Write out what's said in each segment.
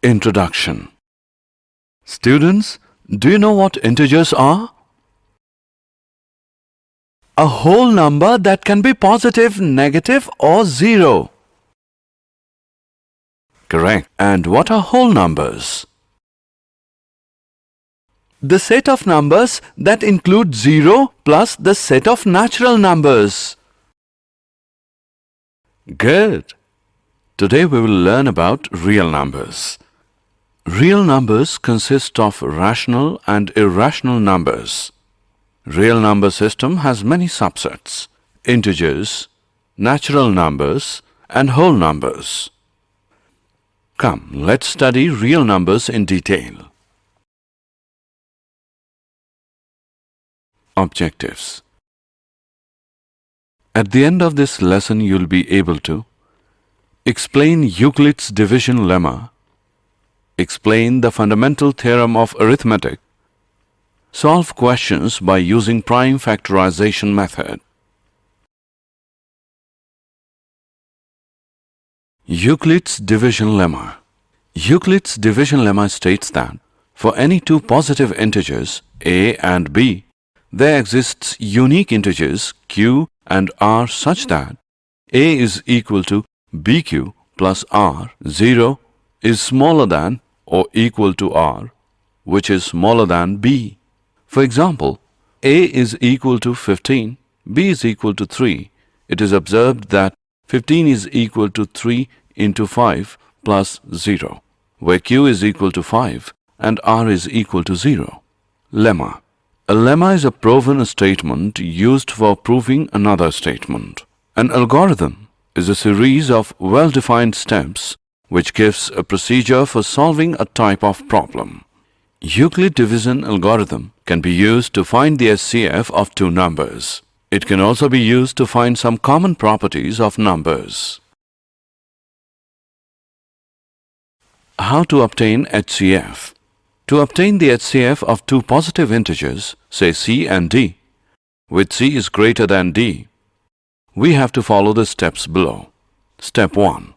Introduction. Students, do you know what integers are? A whole number that can be positive, negative or zero. Correct. And what are whole numbers? The set of numbers that include 0 plus the set of natural numbers. Good. Today we will learn about real numbers. Real numbers consist of rational and irrational numbers. Real number system has many subsets: integers, natural numbers and whole numbers. Come, let's study real numbers in detail. Objectives. At the end of this lesson, you'll be able to explain Euclid's division lemma, explain the fundamental theorem of arithmetic, solve questions by using prime factorization method. Euclid's division lemma. Euclid's division lemma states that for any two positive integers a and b, there exists unique integers q and r such that a is equal to bq plus r. 0 is smaller than or equal to r, which is smaller than b. For example, a is equal to 15, b is equal to 3. It is observed that 15 is equal to 3 into 5 plus 0, where q is equal to 5 and r is equal to 0. Lemma. A lemma is a proven statement used for proving another statement. An algorithm is a series of well-defined steps which gives a procedure for solving a type of problem. Euclid division algorithm can be used to find the SCF of two numbers. It can also be used to find some common properties of numbers. How to obtain HCF? To obtain the HCF of two positive integers, say c and d, with c is greater than d, we have to follow the steps below. Step 1.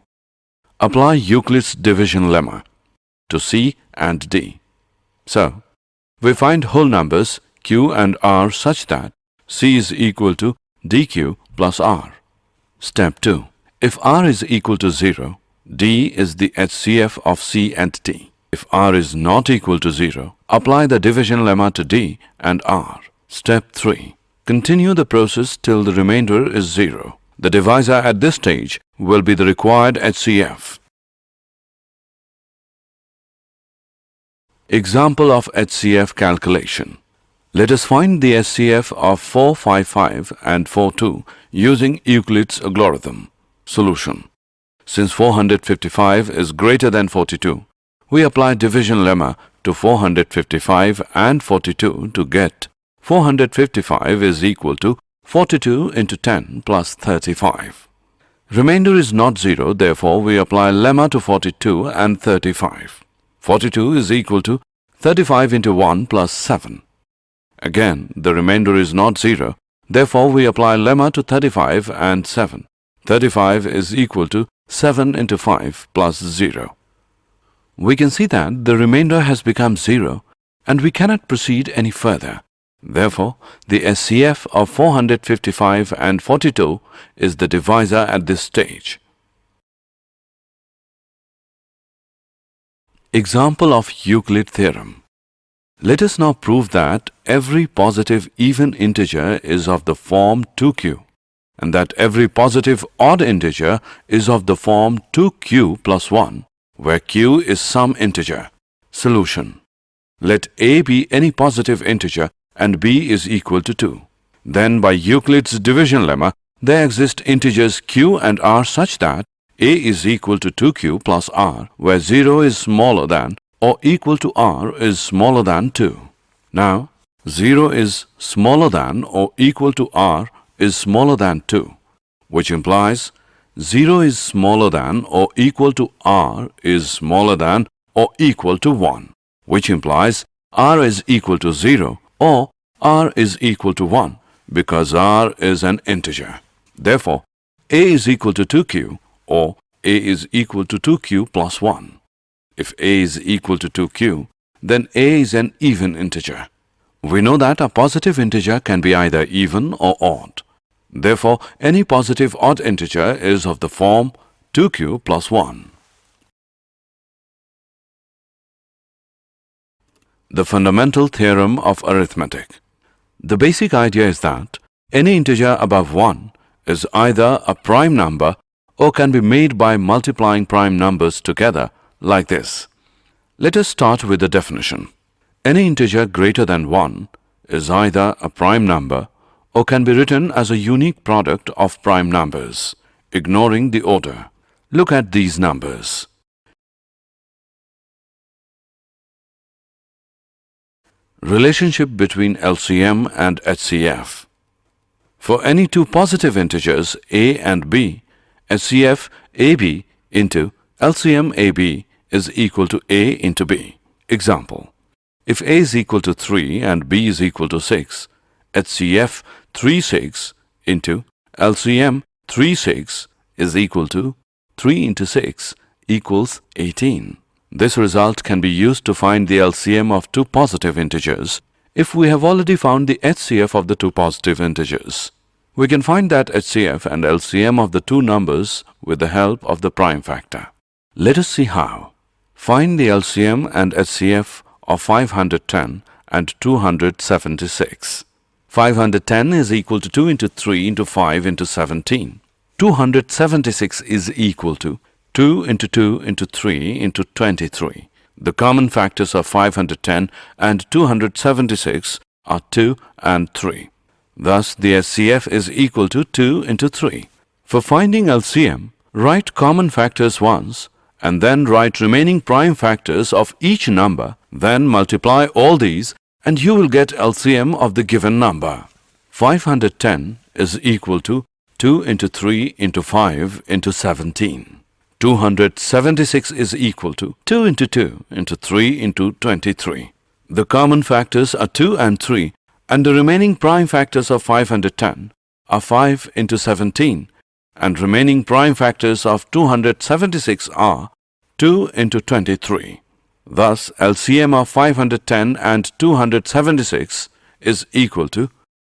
Apply Euclid's division lemma to c and d. So, we find whole numbers q and r such that c is equal to dq plus r. Step 2. If r is equal to 0, d is the HCF of c and d. If r is not equal to 0, apply the division lemma to d and r. Step 3. Continue the process till the remainder is 0. The divisor at this stage will be the required HCF. Example of HCF calculation. Let us find the HCF of 455 and 42 using Euclid's algorithm. Solution. Since 455 is greater than 42, we apply division lemma to 455 and 42 to get 455 is equal to 42 into 10 plus 35. Remainder is not 0, therefore we apply lemma to 42 and 35. 42 is equal to 35 into 1 plus 7. Again, the remainder is not 0, therefore we apply lemma to 35 and 7. 35 is equal to 7 into 5 plus 0. We can see that the remainder has become 0 and we cannot proceed any further. Therefore, the SCF of 455 and 42 is the divisor at this stage. Example of Euclid theorem. Let us now prove that every positive even integer is of the form 2q and that every positive odd integer is of the form 2q plus 1, where q is some integer. Solution. Let a be any positive integer and b is equal to 2. Then by Euclid's division lemma, there exist integers q and r such that a is equal to 2q plus r, where 0 is smaller than or equal to r is smaller than 2. Now, 0 is smaller than or equal to r is smaller than 2, which implies 0 is smaller than or equal to r is smaller than or equal to 1, which implies r is equal to 0 or r is equal to 1 because r is an integer. Therefore, a is equal to 2q or a is equal to 2q plus 1. If a is equal to 2q, then a is an even integer. We know that a positive integer can be either even or odd. Therefore, any positive odd integer is of the form 2q plus 1. The fundamental theorem of arithmetic. The basic idea is that any integer above 1 is either a prime number or can be made by multiplying prime numbers together like this. Let us start with the definition. Any integer greater than 1 is either a prime number or can be written as a unique product of prime numbers, ignoring the order. Look at these numbers. Relationship between LCM and HCF. For any two positive integers a and b, HCF AB into LCM AB is equal to a into b. Example: if a is equal to 3 and b is equal to 6, HCF 36 into LCM 36 is equal to 3 into 6 equals 18. This result can be used to find the LCM of two positive integers if we have already found the HCF of the two positive integers. We can find that HCF and LCM of the two numbers with the help of the prime factor. Let us see how. Find the LCM and HCF of 510 and 276. 510 is equal to 2 into 3 into 5 into 17. 276 is equal to 2 into 2 into 3 into 23. The common factors of 510 and 276 are 2 and 3. Thus, the HCF is equal to 2 into 3. For finding LCM, write common factors once and then write remaining prime factors of each number. Then multiply all these and you will get LCM of the given number. 510 is equal to 2 into 3 into 5 into 17. 276 is equal to 2 into 2 into 3 into 23. The common factors are 2 and 3 and the remaining prime factors of 510 are 5 into 17 and remaining prime factors of 276 are 2 into 23. Thus, LCM of 510 and 276 is equal to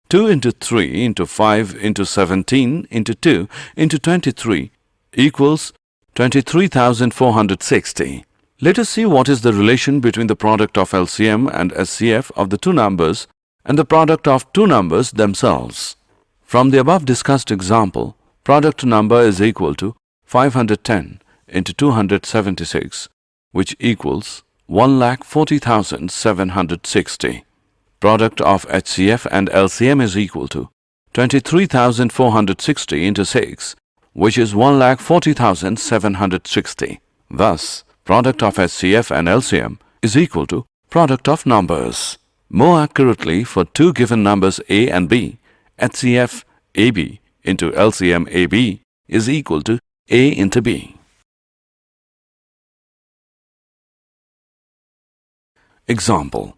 2 into 3 into 5 into 17 into 2 into 23 equals 23,460. Let us see what is the relation between the product of LCM and HCF of the two numbers and the product of two numbers themselves. From the above discussed example, product number is equal to 510 into 276, which equals 1,40,760. Product of HCF and LCM is equal to 23,460 into 6, which is 1,40,760. Thus, product of HCF and LCM is equal to product of numbers. More accurately, for two given numbers a and b, HCF AB into LCM AB is equal to a into b. Example: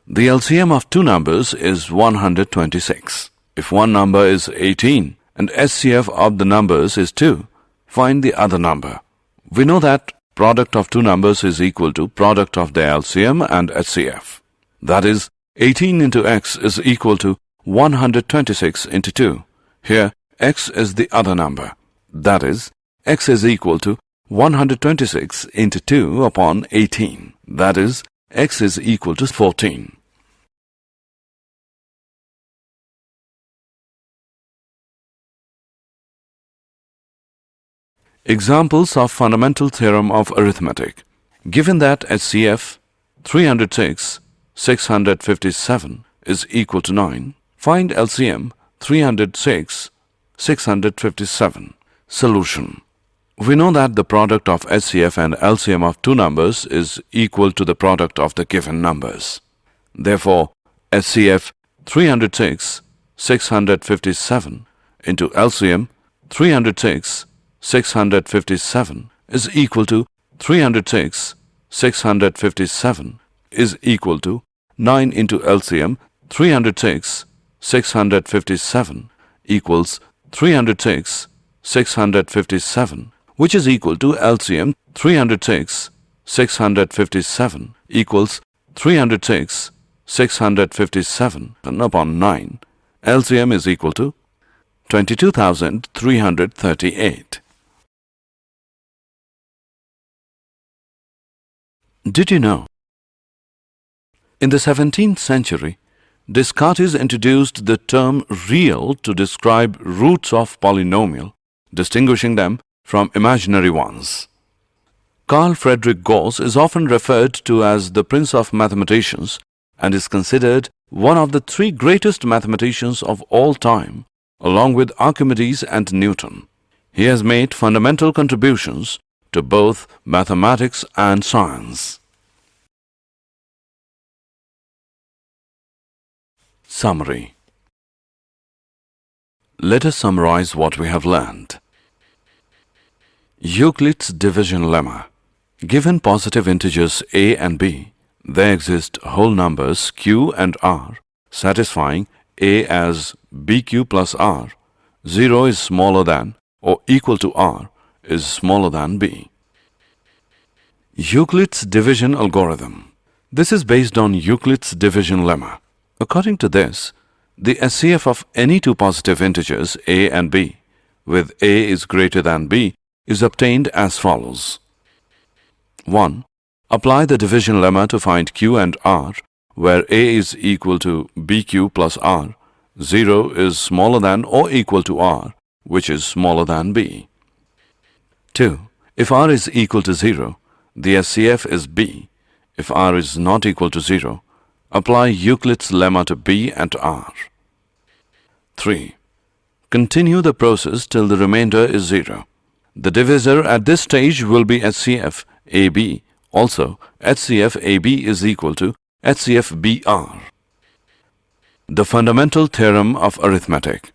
the LCM of two numbers is 126. If one number is 18 and HCF of the numbers is 2, find the other number. We know that product of two numbers is equal to product of their LCM and HCF. That is, 18 into x is equal to 126 into 2. Here, x is the other number. That is, x is equal to 126 into 2 upon 18. That is, x is equal to 14. Examples of fundamental theorem of arithmetic. Given that HCF 306, 657 is equal to 9, find LCM 306, 657. Solution. We know that the product of HCF and LCM of two numbers is equal to the product of the given numbers. Therefore, HCF 306, 657 into LCM 306, 657 is equal to 306, 657 is equal to 9 into LCM 306, 657 equals 306, 657, which is equal to LCM 306, 657 equals 306 657 upon 9. LCM is equal to 22,338. Did you know? In the 17th century, Descartes introduced the term real to describe roots of polynomial, distinguishing them from imaginary ones. Carl Friedrich Gauss is often referred to as the Prince of Mathematicians and is considered one of the three greatest mathematicians of all time, along with Archimedes and Newton. He has made fundamental contributions to both mathematics and science. Summary. Let us summarize what we have learned. Euclid's division lemma. Given positive integers a and b, there exist whole numbers q and r, satisfying a as bq plus r, 0 is smaller than or equal to r is smaller than b. Euclid's division algorithm. This is based on Euclid's division lemma. According to this, the SCF of any two positive integers a and b, with a is greater than b, is obtained as follows. 1. Apply the division lemma to find q and r, where a is equal to bq plus r, 0 is smaller than or equal to r, which is smaller than b. 2. If r is equal to 0, the SCF is b. If r is not equal to 0, apply Euclid's lemma to b and r. 3. Continue the process till the remainder is 0. The divisor at this stage will be HCF AB. Also, HCF AB is equal to HCF BR. The fundamental theorem of arithmetic.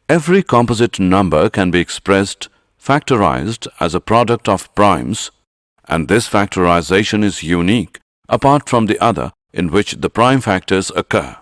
Every composite number can be expressed factorized as a product of primes, and this factorization is unique apart from the other in which the prime factors occur.